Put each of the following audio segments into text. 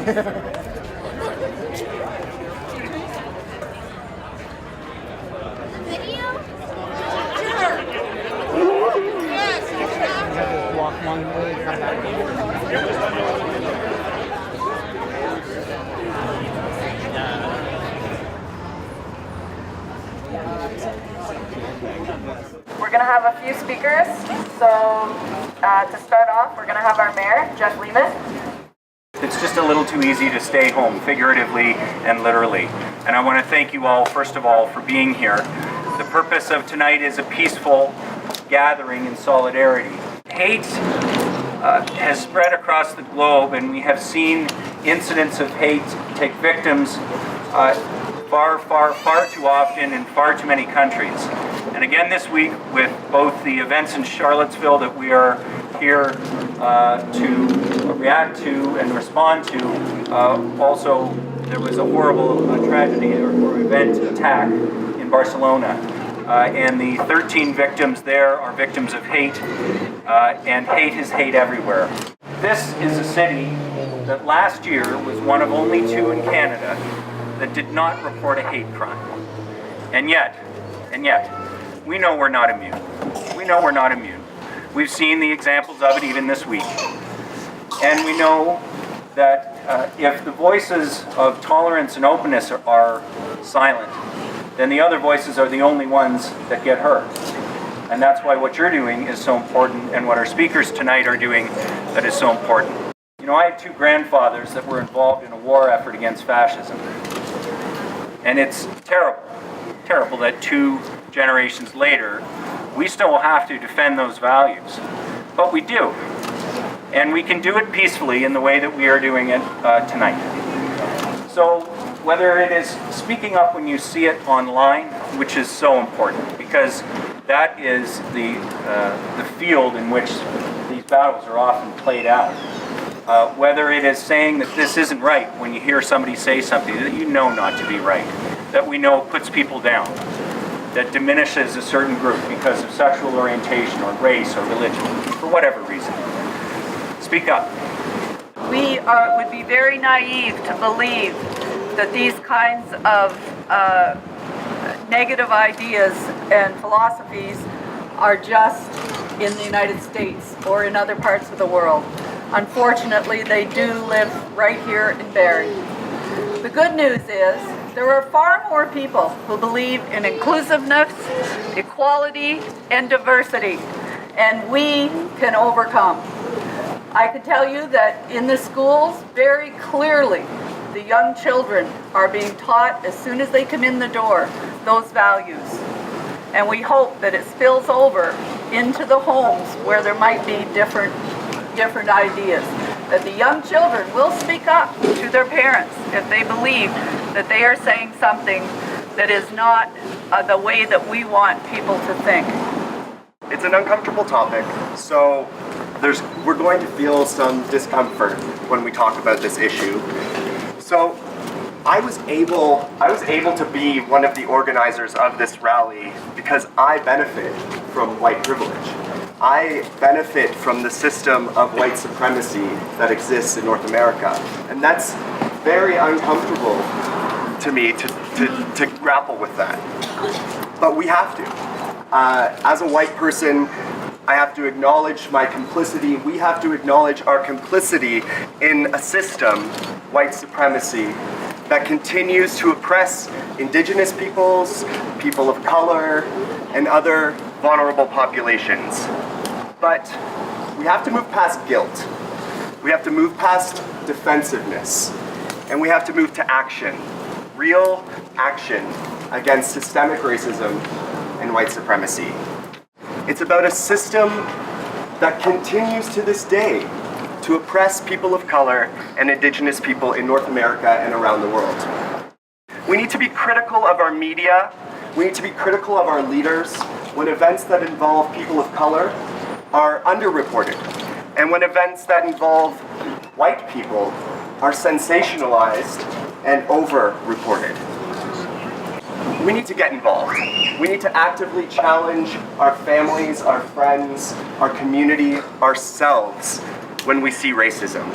We're going to have a few speakers. So to start off, we're going to have our mayor, Jeff Lehman. It's just a little too easy to stay home, figuratively and literally. And I want to thank you all, first of all, for being here. The purpose of tonight is a peaceful gathering in solidarity. Hate has spread across the globe, and we have seen incidents of hate take victims far too often in far too many countries. And again this week, with both the events in Charlottesville that we are here to react to and respond to, also there was a horrible tragedy or event attack in Barcelona. And the 13 victims there are victims of hate, and hate is hate everywhere. This is a city that last year was one of only 2 in Canada that did not report a hate crime. And yet, we know we're not immune. We know we're not immune. We've seen the examples of it even this week. And we know that if the voices of tolerance and openness are silent, then the other voices are the only ones that get heard. And that's why what you're doing is so important, and what our speakers tonight are doing that is so important. You know, I have 2 grandfathers that were involved in a war effort against fascism. And it's terrible that 2 generations later, we still have to defend those values. But we do. And we can do it peacefully in the way that we are doing it tonight. So whether it is speaking up when you see it online, which is so important, because that is the field in which these battles are often played out. Whether it is saying that this isn't right when you hear somebody say something that you know not to be right, that we know puts people down, that diminishes a certain group because of sexual orientation or race or religion, for whatever reason. Speak up. We would be very naive to believe that these kinds of negative ideas and philosophies are just in the United States or in other parts of the world. Unfortunately, they do live right here in Barrie. The good news is there are far more people who believe in inclusiveness, equality, and diversity, and we can overcome. I can tell you that in the schools, very clearly, the young children are being taught as soon as they come in the door those values. And we hope that it spills over into the homes where there might be different ideas. That the young children will speak up to their parents if they believe that they are saying something that is not the way that we want people to think. It's an uncomfortable topic, so we're going to feel some discomfort when we talk about this issue. So I was able to be one of the organizers of this rally because I benefit from white privilege. I benefit from the system of white supremacy that exists in North America. And that's very uncomfortable to me to grapple with that. But we have to. As a white person, I have to acknowledge my complicity. We have to acknowledge our complicity in a system, white supremacy, that continues to oppress Indigenous peoples, people of color, and other vulnerable populations. But we have to move past guilt. We have to move past defensiveness. And we have to move to action. Real action against systemic racism and white supremacy. It's about a system that continues to this day to oppress people of color and Indigenous people in North America and around the world. We need to be critical of our media. We need to be critical of our leaders when events that involve people of color are underreported, and when events that involve white people are sensationalized and over-reported. We need to get involved. We need to actively challenge our families, our friends, our community, ourselves when we see racism.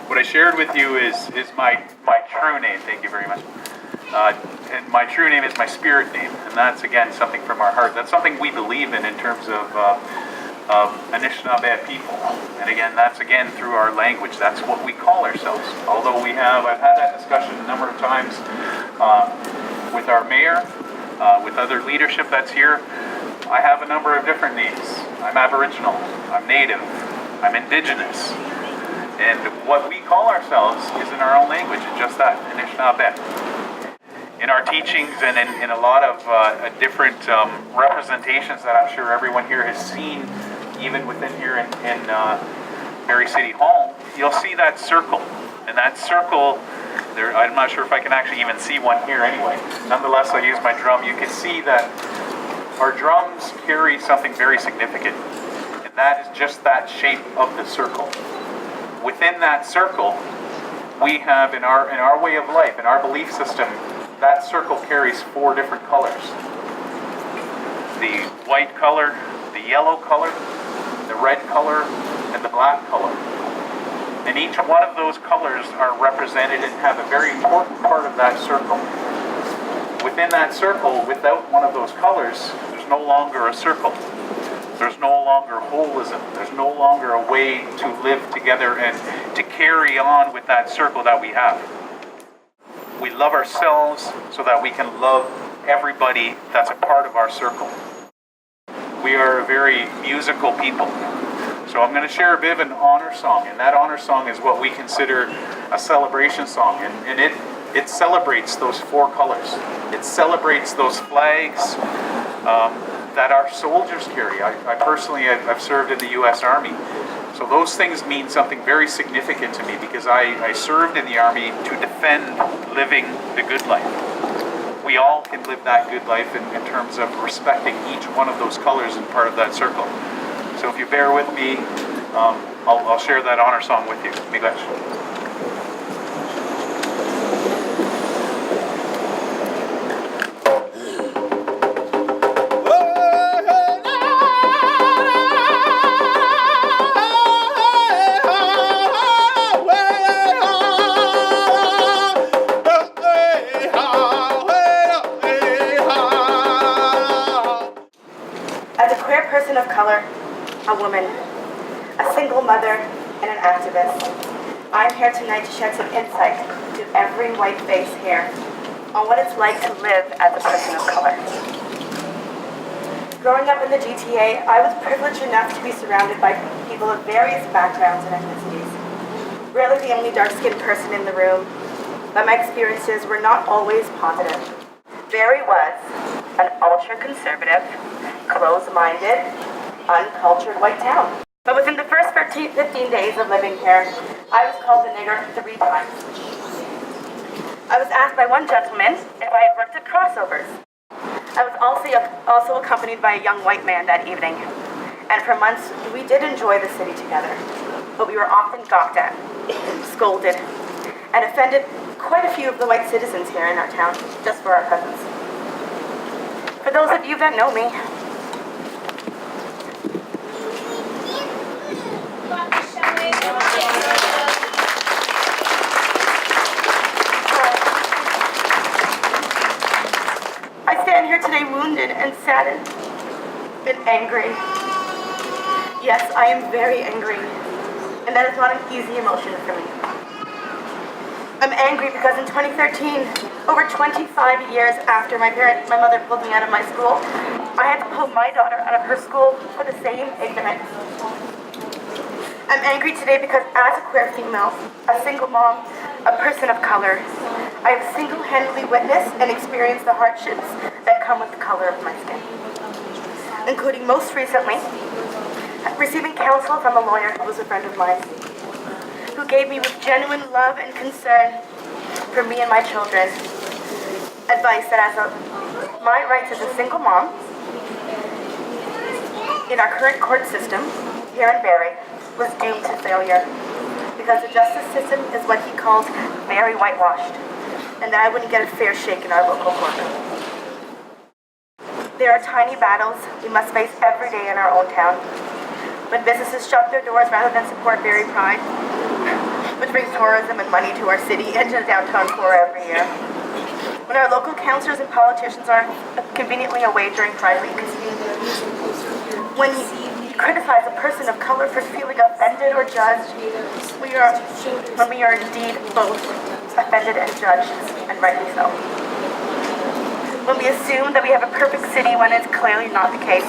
What I shared with you is my true name. Thank you very much. And my true name is my spirit name, and that's again something from our heart. That's something we believe in terms of Anishinaabe people. And again, that's again through our language. That's what we call ourselves. Although I've had that discussion a number of times with our mayor, with other leadership that's here. I have a number of different names. I'm Aboriginal, I'm Native, I'm Indigenous. And what we call ourselves is in our own language, and just that, Anishinaabe. In our teachings and in a lot of different representations that I'm sure everyone here has seen, even within here in Barrie City Hall, you'll see that circle. And that circle, I'm not sure if I can actually even see one here anyway. Nonetheless, I use my drum. You can see that our drums carry something very significant. And that is just that shape of the circle. Within that circle, we have in our way of life, in our belief system, that circle carries 4 different colors. The white color, the yellow color, the red color, and the black color. And each one of those colors are represented and have a very important part of that circle. Within that circle, without one of those colors, there's no longer a circle. There's no longer holism. There's no longer a way to live together and to carry on with that circle that we have. We love ourselves so that we can love everybody that's a part of our circle. We are a very musical people. So I'm going to share a bit of an honor song, and that honor song is what we consider a celebration song, and it celebrates those 4 colors. It celebrates those flags that our soldiers carry. I personally, I've served in the U.S. Army. So those things mean something very significant to me because I served in the Army to defend living the good life. We all can live that good life in terms of respecting each one of those colors and part of that circle. So if you bear with me, I'll share that honor song with you. Miigwech. Of color, a woman, a single mother, and an activist. I'm here tonight to shed some insight to every white face here on what it's like to live as a person of color. Growing up in the GTA, I was privileged enough to be surrounded by people of various backgrounds and ethnicities. Rarely the only dark-skinned person in the room, but my experiences were not always positive. Barrie was an ultra-conservative, closed-minded, uncultured white town. But within the first 15 days of living here, I was called a nigger 3 times. I was asked by one gentleman if I had worked at crossovers. I was also accompanied by a young white man that evening. And for months, we did enjoy the city together. But we were often gawked at, scolded, and offended quite a few of the white citizens here in our town just for our presence. For those of you that know me, I stand here today wounded and saddened and angry. Yes, I am very angry, and that is not an easy emotion for me. I'm angry because in 2013, over 25 years after my mother pulled me out of my school, I had to pull my daughter out of her school for the same ignorance. I'm angry today because as a queer female, a single mom, a person of color, I have single-handedly witnessed and experienced the hardships that come with the color of my skin, including most recently, receiving counsel from a lawyer who was a friend of mine, who gave me with genuine love and concern for me and my children, advice that my rights as a single mom in our current court system here in Barrie was doomed to failure because the justice system is what he calls very whitewashed, and that I wouldn't get a fair shake in our local courtroom. There are tiny battles we must face every day in our own town. When businesses shut their doors rather than support Barrie Pride, which brings tourism and money to our city and to the downtown core every year. When our local councillors and politicians are conveniently away during Pride Week. When you criticize a person of color for feeling offended or judged, when we are indeed both offended and judged, and rightly so. When we assume that we have a perfect city when it's clearly not the case.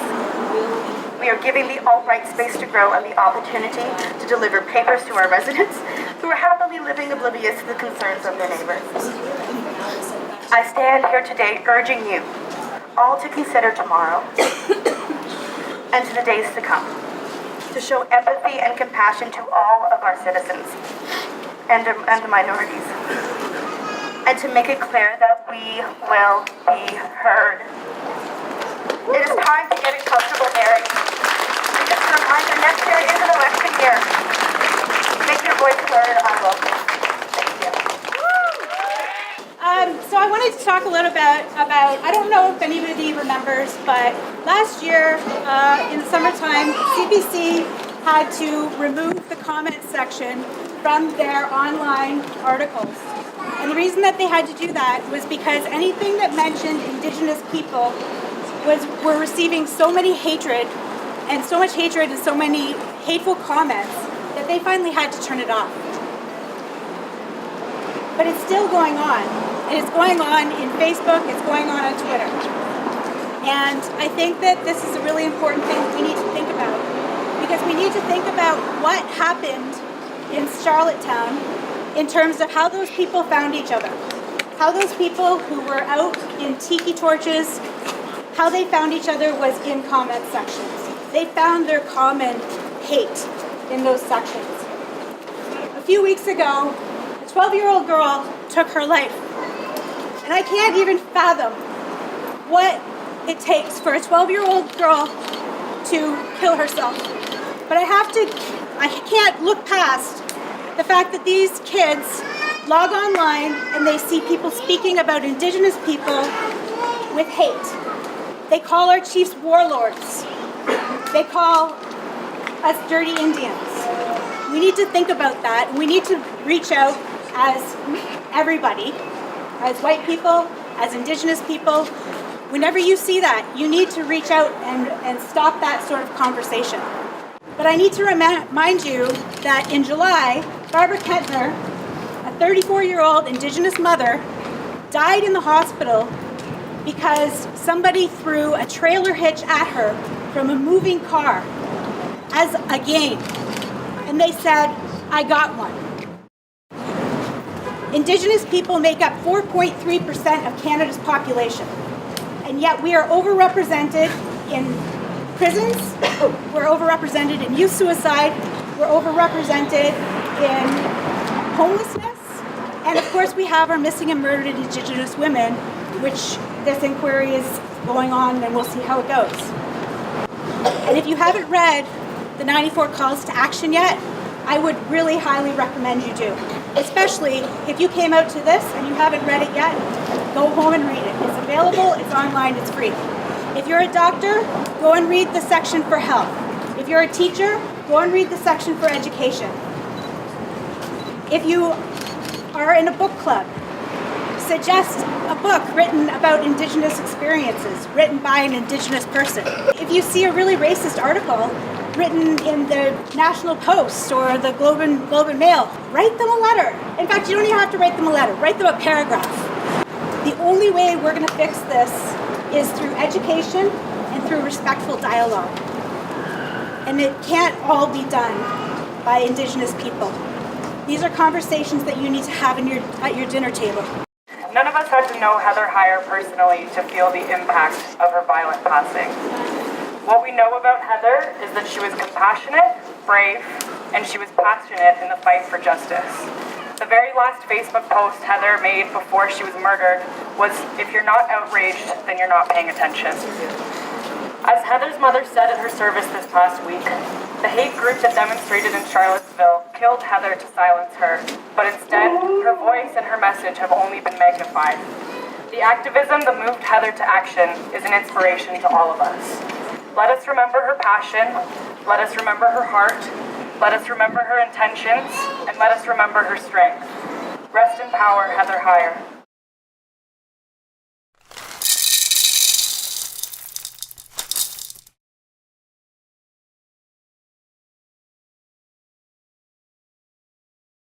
We are giving the alt-right space to grow and the opportunity to deliver papers to our residents who are happily living oblivious to the concerns of their neighbors. I stand here today urging you all to consider tomorrow and to the days to come, to show empathy and compassion to all of our citizens and the minorities, and to make it clear that we will be heard. It is time to get comfortable, Barrie. And just a reminder, next year is an election year. Make your voice heard on local. Thank you. So I wanted to talk a little bit about, I don't know if anybody remembers, but last year in the summertime, CBC had to remove the comment section from their online articles. And the reason that they had to do that was because anything that mentioned Indigenous people were receiving so many hatred and so many hateful comments that they finally had to turn it off. But it's still going on. And it's going on in Facebook, it's going on Twitter. And I think that this is a really important thing we need to think about. Because we need to think about what happened in Charlottetown in terms of how those people found each other. How those people who were out in tiki torches, how they found each other was in comment sections. They found their common hate in those sections. A few weeks ago, a 12-year-old girl took her life. And I can't even fathom what it takes for a 12-year-old girl to kill herself. But I can't look past the fact that these kids log online and they see people speaking about Indigenous people with hate. They call our chiefs warlords. They call us dirty Indians. We need to think about that. We need to reach out as everybody, as white people, as Indigenous people. Whenever you see that, you need to reach out and stop that sort of conversation. But I need to remind you that in July, Barbara Kentner, a 34-year-old Indigenous mother, died in the hospital because somebody threw a trailer hitch at her from a moving car as a game. And they said, "I got one." Indigenous people make up 4.3% of Canada's population. And yet we are overrepresented in prisons, we're overrepresented in youth suicide, we're overrepresented in homelessness, and of course we have our missing and murdered Indigenous women, which this inquiry is going on and we'll see how it goes. And if you haven't read the 94 calls to action yet, I would really highly recommend you do. Especially if you came out to this and you haven't read it yet, go home and read it. It's available, it's online, it's free. If you're a doctor, go and read the section for health. If you're a teacher, go and read the section for education. If you are in a book club, suggest a book written about Indigenous experiences, written by an Indigenous person. If you see a really racist article written in the National Post or the Globe and Mail, write them a letter. In fact, you don't even have to write them a letter. Write them a paragraph. The only way we're going to fix this is through education and through respectful dialogue. And it can't all be done by Indigenous people. These are conversations that you need to have at your dinner table. None of us had to know Heather Heyer personally to feel the impact of her violent passing. What we know about Heather is that she was compassionate, brave, and she was passionate in the fight for justice. The very last Facebook post Heather made before she was murdered was, "If you're not outraged, then you're not paying attention." As Heather's mother said at her service this past week, the hate group that demonstrated in Charlottesville killed Heather to silence her, but instead, her voice and her message have only been magnified. The activism that moved Heather to action is an inspiration to all of us. Let us remember her passion, let us remember her heart, let us remember her intentions, and let us remember her strength. Rest in power, Heather Heyer.